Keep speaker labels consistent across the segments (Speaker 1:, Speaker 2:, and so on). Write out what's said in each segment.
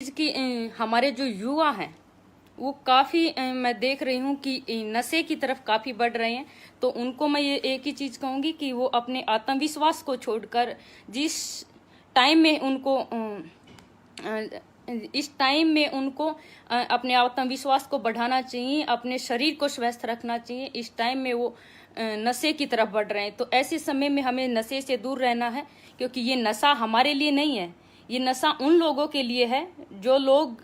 Speaker 1: कि हमारे जो युवा हैं वो काफ़ी मैं देख रही हूँ कि नशे की तरफ काफ़ी बढ़ रहे हैं। तो उनको मैं ये एक ही चीज़ कहूँगी कि वो अपने आत्मविश्वास को छोड़कर जिस टाइम में उनको इस टाइम में उनको अपने आत्मविश्वास को बढ़ाना चाहिए, अपने शरीर को स्वस्थ रखना चाहिए। इस टाइम में वो नशे की तरफ बढ़ रहे हैं, तो ऐसे समय में हमें नशे से दूर रहना है, क्योंकि ये नशा हमारे लिए नहीं है। ये नशा उन लोगों के लिए है जो लोग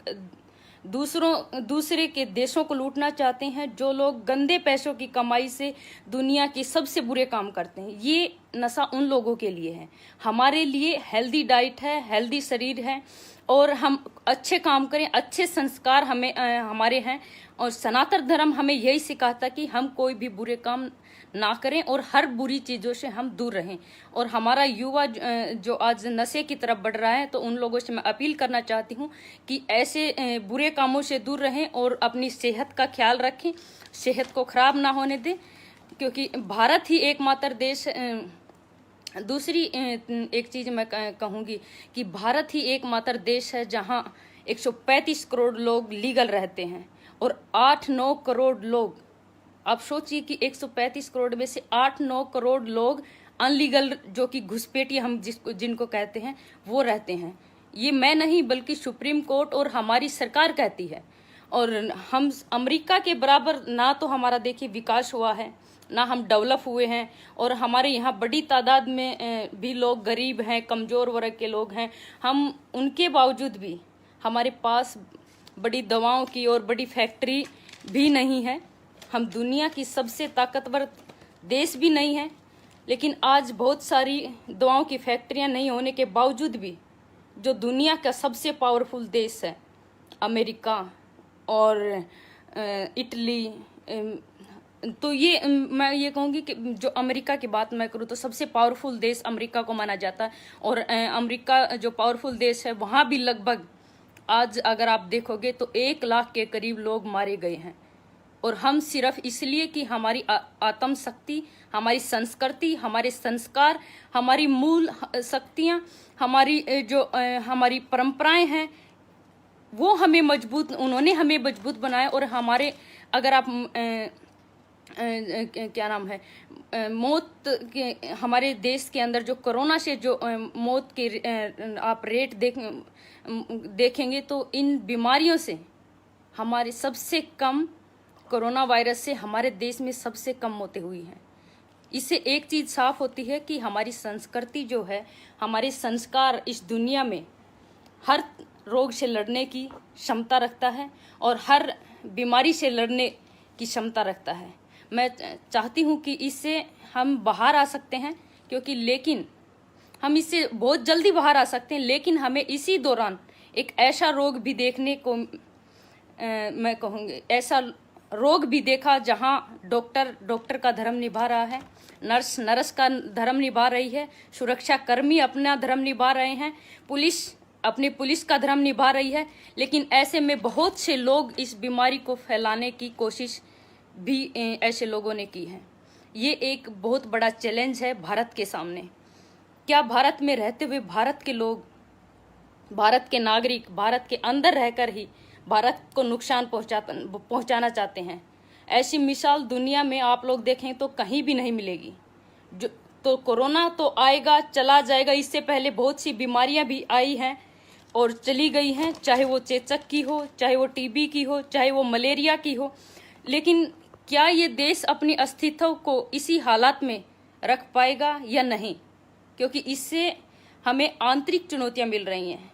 Speaker 1: दूसरे के देशों को लूटना चाहते हैं, जो लोग गंदे पैसों की कमाई से दुनिया के सबसे बुरे काम करते हैं। ये नशा उन लोगों के लिए है। हमारे लिए हेल्दी डाइट है, हेल्दी शरीर है, और हम अच्छे काम करें, अच्छे संस्कार हमें हमारे हैं। और सनातन धर्म हमें यही सिखाता कि हम कोई भी बुरे काम ना करें और हर बुरी चीज़ों से हम दूर रहें। और हमारा युवा जो आज नशे की तरफ बढ़ रहा है, तो उन लोगों से मैं अपील करना चाहती हूँ कि ऐसे बुरे कामों से दूर रहें और अपनी सेहत का ख्याल रखें, सेहत को खराब ना होने दें, क्योंकि भारत ही एकमात्र देश दूसरी एक चीज़ मैं कहूँगी कि भारत ही एकमात्र देश है जहाँ 135 करोड़ लोग लीगल रहते हैं और 8-9 करोड़ लोग, आप सोचिए कि 135 करोड़ में से 8-9 करोड़ लोग अनलीगल, जो कि घुसपैठिए हम जिनको कहते हैं, वो रहते हैं। ये मैं नहीं बल्कि सुप्रीम कोर्ट और हमारी सरकार कहती है। और हम अमेरिका के बराबर ना तो हमारा देखिए विकास हुआ है, ना हम डेवलप हुए हैं, और हमारे यहाँ बड़ी तादाद में भी लोग गरीब हैं, कमज़ोर वर्ग के लोग हैं। हम उनके बावजूद भी हमारे पास बड़ी दवाओं की और बड़ी फैक्ट्री भी नहीं है। हम दुनिया की सबसे ताकतवर देश भी नहीं है, लेकिन आज बहुत सारी दवाओं की फैक्ट्रियां नहीं होने के बावजूद भी जो दुनिया का सबसे पावरफुल देश है, अमेरिका और इटली, तो ये मैं ये कहूँगी कि जो अमेरिका की बात मैं करूँ तो सबसे पावरफुल देश अमेरिका को माना जाता है। और अमेरिका जो पावरफुल देश है, वहाँ भी लगभग आज अगर आप देखोगे तो 1 लाख के करीब लोग मारे गए हैं। और हम सिर्फ इसलिए कि हमारी आत्म शक्ति, हमारी संस्कृति, हमारे संस्कार, हमारी मूल शक्तियाँ, हमारी हमारी परंपराएं हैं, वो हमें मजबूत, उन्होंने हमें मजबूत बनाया। और हमारे अगर आप क्या नाम है, मौत के, हमारे देश के अंदर जो कोरोना से जो मौत के आप रेट देखेंगे तो इन बीमारियों से हमारे सबसे कम, कोरोना वायरस से हमारे देश में सबसे कम मौतें हुई हैं। इससे एक चीज़ साफ होती है कि हमारी संस्कृति जो है, हमारे संस्कार इस दुनिया में हर रोग से लड़ने की क्षमता रखता है और हर बीमारी से लड़ने की क्षमता रखता है। मैं चाहती हूँ कि इससे हम बाहर आ सकते हैं, क्योंकि लेकिन हम इससे बहुत जल्दी बाहर आ सकते हैं, लेकिन हमें इसी दौरान एक ऐसा रोग भी देखने को मैं कहूँगी, ऐसा रोग भी देखा जहां डॉक्टर का धर्म निभा रहा है, नर्स का धर्म निभा रही है, सुरक्षा कर्मी अपना धर्म निभा रहे हैं, पुलिस का धर्म निभा रही है। लेकिन ऐसे में बहुत से लोग इस बीमारी को फैलाने की कोशिश भी ऐसे लोगों ने की है। ये एक बहुत बड़ा चैलेंज है भारत के सामने। क्या भारत में रहते हुए भारत के लोग, भारत के नागरिक, भारत के अंदर रहकर ही भारत को नुकसान पहुंचाना चाहते हैं? ऐसी मिसाल दुनिया में आप लोग देखें तो कहीं भी नहीं मिलेगी। तो कोरोना तो आएगा, चला जाएगा। इससे पहले बहुत सी बीमारियां भी आई हैं और चली गई हैं, चाहे वो चेचक की हो, चाहे वो टीबी की हो, चाहे वो मलेरिया की हो। लेकिन क्या ये देश अपनी अस्तित्व को इसी हालात में रख पाएगा या नहीं? क्योंकि इससे हमें आंतरिक चुनौतियां मिल रही हैं।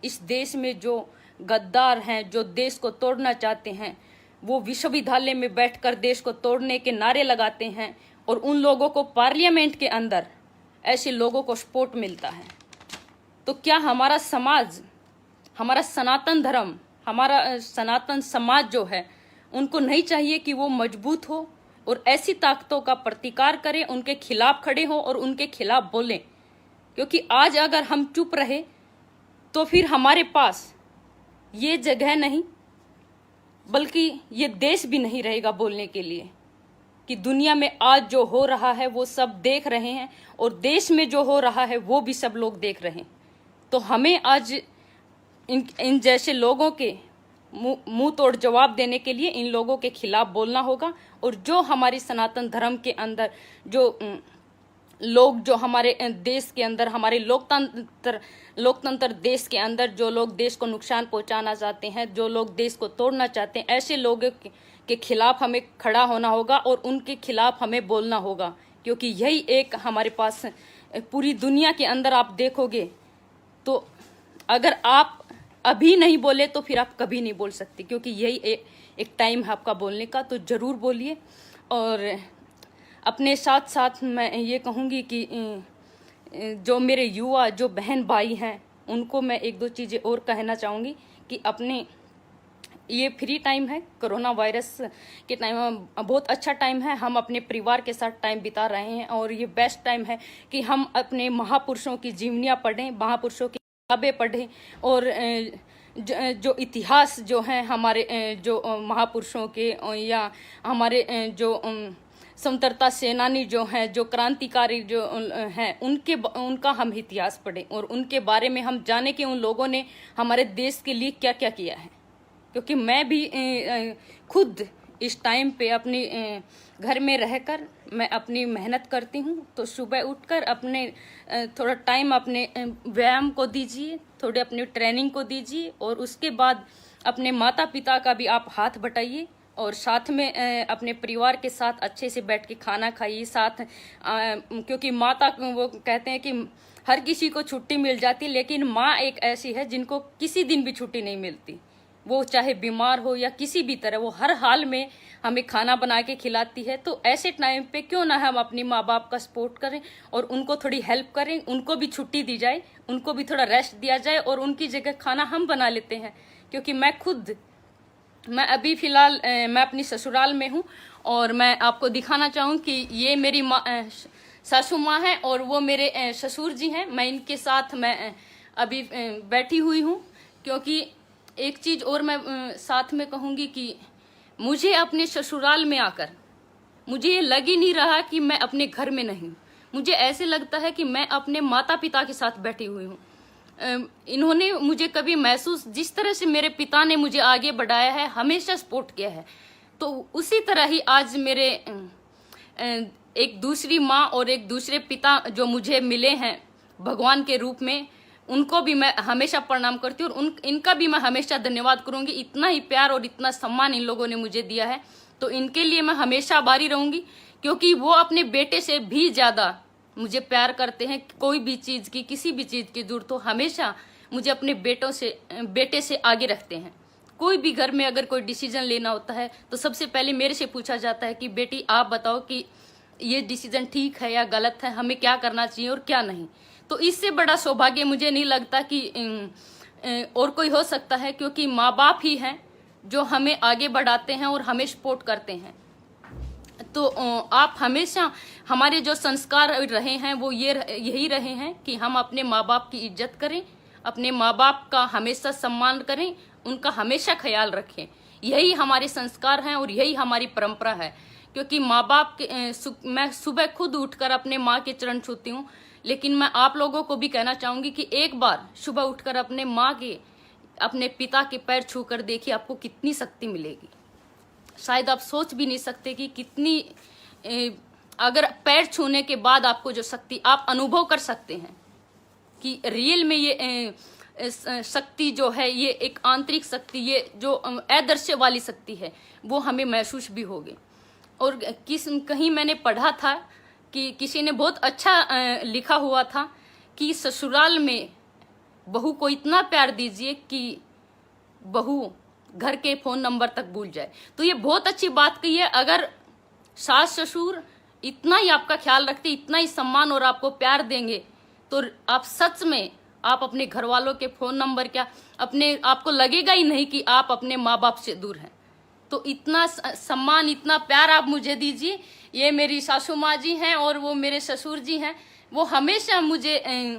Speaker 1: इस देश में जो गद्दार हैं, जो देश को तोड़ना चाहते हैं, वो विश्वविद्यालय में बैठकर देश को तोड़ने के नारे लगाते हैं, और उन लोगों को पार्लियामेंट के अंदर ऐसे लोगों को सपोर्ट मिलता है। तो क्या हमारा समाज, हमारा सनातन धर्म, हमारा सनातन समाज जो है, उनको नहीं चाहिए कि वो मजबूत हो और ऐसी ताकतों का प्रतिकार करें, उनके खिलाफ खड़े हों और उनके खिलाफ बोलें? क्योंकि आज अगर हम चुप रहे तो फिर हमारे पास ये जगह नहीं, बल्कि ये देश भी नहीं रहेगा बोलने के लिए कि दुनिया में आज जो हो रहा है वो सब देख रहे हैं, और देश में जो हो रहा है वो भी सब लोग देख रहे हैं। तो हमें आज इन जैसे लोगों के मुंह तोड़ जवाब देने के लिए इन लोगों के खिलाफ बोलना होगा। और जो हमारी सनातन धर्म के अंदर जो लोग, जो हमारे देश के अंदर, हमारे लोकतंत्र देश के अंदर जो लोग देश को नुकसान पहुंचाना चाहते हैं, जो लोग देश को तोड़ना चाहते हैं, ऐसे लोगों के खिलाफ हमें खड़ा होना होगा और उनके खिलाफ हमें बोलना होगा। क्योंकि यही एक हमारे पास, पूरी दुनिया के अंदर आप देखोगे तो अगर आप अभी नहीं बोले तो फिर आप कभी नहीं बोल सकते, क्योंकि यही एक टाइम है आपका बोलने का। तो ज़रूर बोलिए। और अपने साथ साथ मैं ये कहूँगी कि जो मेरे युवा, जो बहन भाई हैं, उनको मैं एक दो चीज़ें और कहना चाहूँगी कि अपने ये फ्री टाइम है, कोरोना वायरस के टाइम बहुत अच्छा टाइम है, हम अपने परिवार के साथ टाइम बिता रहे हैं। और ये बेस्ट टाइम है कि हम अपने महापुरुषों की जीवनियाँ पढ़ें, महापुरुषों की किताबें पढ़ें। और जो इतिहास जो हैं हमारे, जो महापुरुषों के, या हमारे जो स्वतंत्रता सेनानी जो हैं, जो क्रांतिकारी जो हैं, उनका हम इतिहास पढ़ें और उनके बारे में हम जाने कि उन लोगों ने हमारे देश के लिए क्या क्या किया है। क्योंकि मैं भी खुद इस टाइम पे अपनी घर में रहकर मैं अपनी मेहनत करती हूँ। तो सुबह उठकर अपने थोड़ा टाइम अपने व्यायाम को दीजिए, थोड़े अपनी ट्रेनिंग को दीजिए, और उसके बाद अपने माता पिता का भी आप हाथ बटाइए और साथ में अपने परिवार के साथ अच्छे से बैठ के खाना खाइए साथ। क्योंकि माता, वो कहते हैं कि हर किसी को छुट्टी मिल जाती, लेकिन माँ एक ऐसी है जिनको किसी दिन भी छुट्टी नहीं मिलती। वो चाहे बीमार हो या किसी भी तरह, वो हर हाल में हमें खाना बना के खिलाती है। तो ऐसे टाइम पे क्यों ना हम अपनी माँ बाप का सपोर्ट करें और उनको थोड़ी हेल्प करें, उनको भी छुट्टी दी जाए, उनको भी थोड़ा रेस्ट दिया जाए और उनकी जगह खाना हम बना लेते हैं। क्योंकि मैं अभी फ़िलहाल मैं अपनी ससुराल में हूँ और मैं आपको दिखाना चाहूँ कि ये मेरी माँ, सासू माँ है और वो मेरे ससुर जी हैं। मैं इनके साथ मैं अभी बैठी हुई हूँ। क्योंकि एक चीज़ और मैं साथ में कहूँगी कि मुझे अपने ससुराल में आकर मुझे ये लग ही नहीं रहा कि मैं अपने घर में नहीं हूँ। मुझे ऐसे लगता है कि मैं अपने माता पिता के साथ बैठी हुई हूँ। इन्होंने मुझे कभी महसूस, जिस तरह से मेरे पिता ने मुझे आगे बढ़ाया है, हमेशा सपोर्ट किया है, तो उसी तरह ही आज मेरे एक दूसरी माँ और एक दूसरे पिता जो मुझे मिले हैं भगवान के रूप में, उनको भी मैं हमेशा प्रणाम करती हूँ और इनका भी मैं हमेशा धन्यवाद करूँगी। इतना ही प्यार और इतना सम्मान इन लोगों ने मुझे दिया है, तो इनके लिए मैं हमेशा आभारी रहूँगी। क्योंकि वो अपने बेटे से भी ज़्यादा मुझे प्यार करते हैं। कोई भी चीज़ की, किसी भी चीज़ की जरूरत हो, हमेशा मुझे अपने बेटे से आगे रखते हैं। कोई भी घर में अगर कोई डिसीजन लेना होता है तो सबसे पहले मेरे से पूछा जाता है कि बेटी आप बताओ कि ये डिसीजन ठीक है या गलत है, हमें क्या करना चाहिए और क्या नहीं। तो इससे बड़ा सौभाग्य मुझे नहीं लगता कि और कोई हो सकता है। क्योंकि माँ बाप ही हैं जो हमें आगे बढ़ाते हैं और हमें सपोर्ट करते हैं। तो आप हमेशा, हमारे जो संस्कार रहे हैं वो यही रहे हैं कि हम अपने माँ बाप की इज्जत करें, अपने माँ बाप का हमेशा सम्मान करें, उनका हमेशा ख्याल रखें। यही हमारे संस्कार हैं और यही हमारी परंपरा है। क्योंकि माँ बाप के मैं सुबह खुद उठकर अपने माँ के चरण छूती हूँ, लेकिन मैं आप लोगों को भी कहना चाहूँगी कि एक बार सुबह उठकर अपने माँ के, अपने पिता के पैर छू कर देखिए, आपको कितनी शक्ति मिलेगी। शायद आप सोच भी नहीं सकते कि कितनी, अगर पैर छूने के बाद आपको जो शक्ति आप अनुभव कर सकते हैं कि रियल में ये शक्ति जो है, ये एक आंतरिक शक्ति, ये जो अदृश्य वाली शक्ति है, वो हमें महसूस भी होगी। और कहीं मैंने पढ़ा था कि किसी ने बहुत अच्छा लिखा हुआ था कि ससुराल में बहू को इतना प्यार दीजिए कि बहू घर के फ़ोन नंबर तक भूल जाए। तो ये बहुत अच्छी बात कही है। अगर सास ससुर इतना ही आपका ख्याल रखते, इतना ही सम्मान और आपको प्यार देंगे, तो आप सच में आप अपने घर वालों के फ़ोन नंबर क्या, आपको लगेगा ही नहीं कि आप अपने माँ बाप से दूर हैं। तो इतना सम्मान, इतना प्यार आप मुझे दीजिए। ये मेरी सासू माँ जी हैं और वो मेरे ससुर जी हैं। वो हमेशा मुझे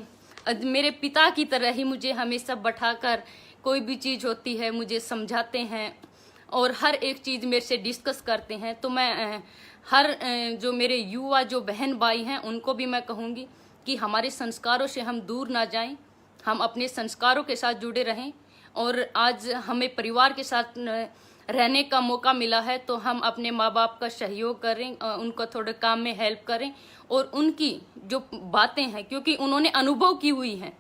Speaker 1: मेरे पिता की तरह ही मुझे हमेशा बैठाकर कोई भी चीज़ होती है मुझे समझाते हैं और हर एक चीज़ मेरे से डिस्कस करते हैं। तो मैं हर जो मेरे युवा जो बहन भाई हैं उनको भी मैं कहूँगी कि हमारे संस्कारों से हम दूर ना जाएं, हम अपने संस्कारों के साथ जुड़े रहें। और आज हमें परिवार के साथ रहने का मौका मिला है, तो हम अपने माँ बाप का सहयोग करें, उनको थोड़े काम में हेल्प करें और उनकी जो बातें हैं, क्योंकि उन्होंने अनुभव की हुई हैं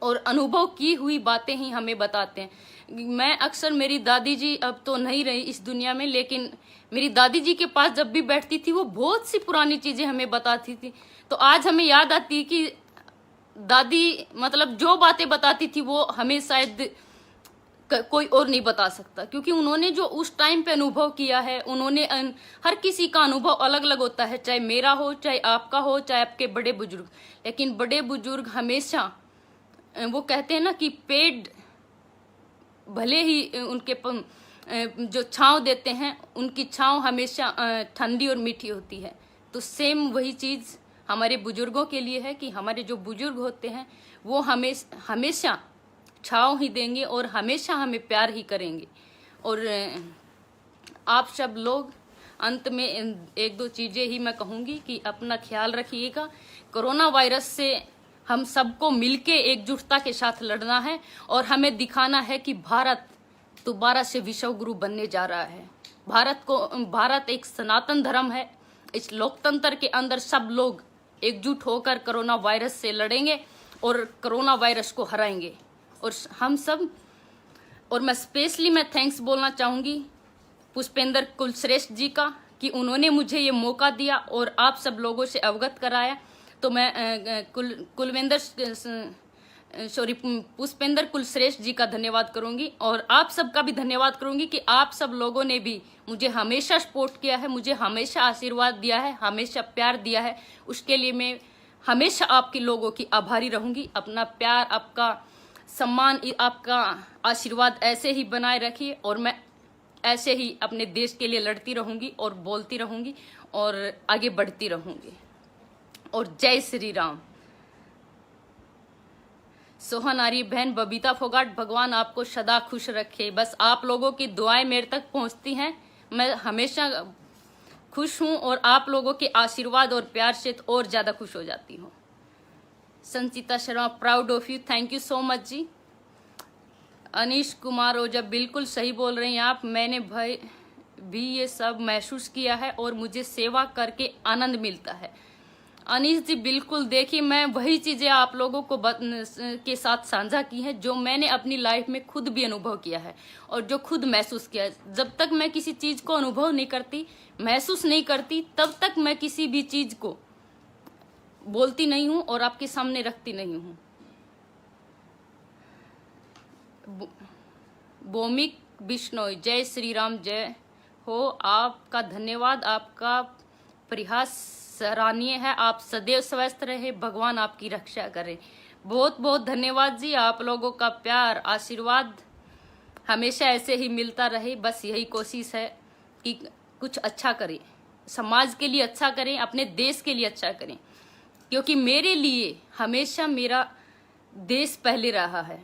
Speaker 1: और अनुभव की हुई बातें ही हमें बताते हैं। मैं अक्सर, मेरी दादी जी अब तो नहीं रही इस दुनिया में, लेकिन मेरी दादी जी के पास जब भी बैठती थी वो बहुत सी पुरानी चीज़ें हमें बताती थी। तो आज हमें याद आती है कि दादी मतलब जो बातें बताती थी वो हमें शायद कोई और नहीं बता सकता, क्योंकि उन्होंने जो उस टाइम पे अनुभव किया है, उन्होंने हर किसी का अनुभव अलग अलग होता है, चाहे मेरा हो, चाहे आपका हो, चाहे आपके बड़े बुजुर्ग। लेकिन बड़े बुजुर्ग हमेशा, वो कहते हैं ना कि पेड़ भले ही उनके जो छांव देते हैं, उनकी छांव हमेशा ठंडी और मीठी होती है। तो सेम वही चीज़ हमारे बुजुर्गों के लिए है कि हमारे जो बुजुर्ग होते हैं वो हमेशा छांव ही देंगे और हमेशा हमें प्यार ही करेंगे। और आप सब लोग, अंत में एक दो चीज़ें ही मैं कहूँगी कि अपना ख्याल रखिएगा। कोरोना वायरस से हम सबको मिलके एकजुटता के साथ लड़ना है और हमें दिखाना है कि भारत दोबारा से विश्व गुरु बनने जा रहा है। भारत एक सनातन धर्म है। इस लोकतंत्र के अंदर सब लोग एकजुट होकर कोरोना वायरस से लड़ेंगे और कोरोना वायरस को हराएंगे। और हम सब, और मैं स्पेशली थैंक्स बोलना चाहूँगी पुष्पेंद्र कुलश्रेष्ठ जी का कि उन्होंने मुझे ये मौका दिया और आप सब लोगों से अवगत कराया। तो मैं पुष्पेंद्र कुलश्रेष्ठ जी का धन्यवाद करूंगी और आप सबका भी धन्यवाद करूंगी कि आप सब लोगों ने भी मुझे हमेशा सपोर्ट किया है, मुझे हमेशा आशीर्वाद दिया है, हमेशा प्यार दिया है। उसके लिए मैं हमेशा आपके लोगों की आभारी रहूंगी। अपना प्यार, आपका सम्मान, आपका आशीर्वाद ऐसे ही बनाए रखिए और मैं ऐसे ही अपने देश के लिए लड़ती रहूंगी और बोलती रहूंगी और आगे बढ़ती रहूंगी। और जय श्री राम। सोहनारी बहन बबीता फोगाट, भगवान आपको सदा खुश रखे। बस आप लोगों की दुआएं मेरे तक पहुंचती हैं, मैं हमेशा खुश हूं और आप लोगों के आशीर्वाद और प्यार से तो और ज़्यादा खुश हो जाती हूँ। Sanchita Sharma, proud of you, thank you so much ji. Anish Kumar Ojha, बिल्कुल सही बोल रही हैं आप, मैंने भाई भी ये सब महसूस किया है और मुझे सेवा करके आनंद मिलता है। अनीश जी बिल्कुल, देखिए मैं वही चीज़ें आप लोगों को के साथ साझा की हैं जो मैंने अपनी लाइफ में खुद भी अनुभव किया है और जो खुद महसूस किया है। जब तक मैं किसी चीज़ को अनुभव नहीं करती, महसूस नहीं करती, तब तक मैं किसी भी चीज़ को बोलती नहीं हूँ और आपके सामने रखती नहीं हूँ। भौमिक बिश्नोई, जय श्री राम, जय हो। आपका धन्यवाद, आपका प्रयास सराहनीय है। आप सदैव स्वस्थ रहे, भगवान आपकी रक्षा करे। बहुत बहुत धन्यवाद जी। आप लोगों का प्यार, आशीर्वाद हमेशा ऐसे ही मिलता रहे। बस यही कोशिश है कि कुछ अच्छा करें, समाज के लिए अच्छा करें, अपने देश के लिए अच्छा करें, क्योंकि मेरे लिए हमेशा मेरा देश पहले रहा है,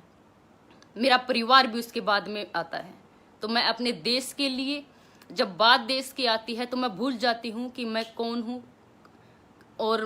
Speaker 1: मेरा परिवार भी उसके बाद में आता है। तो मैं अपने देश के लिए, जब बात देश की आती है तो मैं भूल जाती हूँ कि मैं कौन हूँ और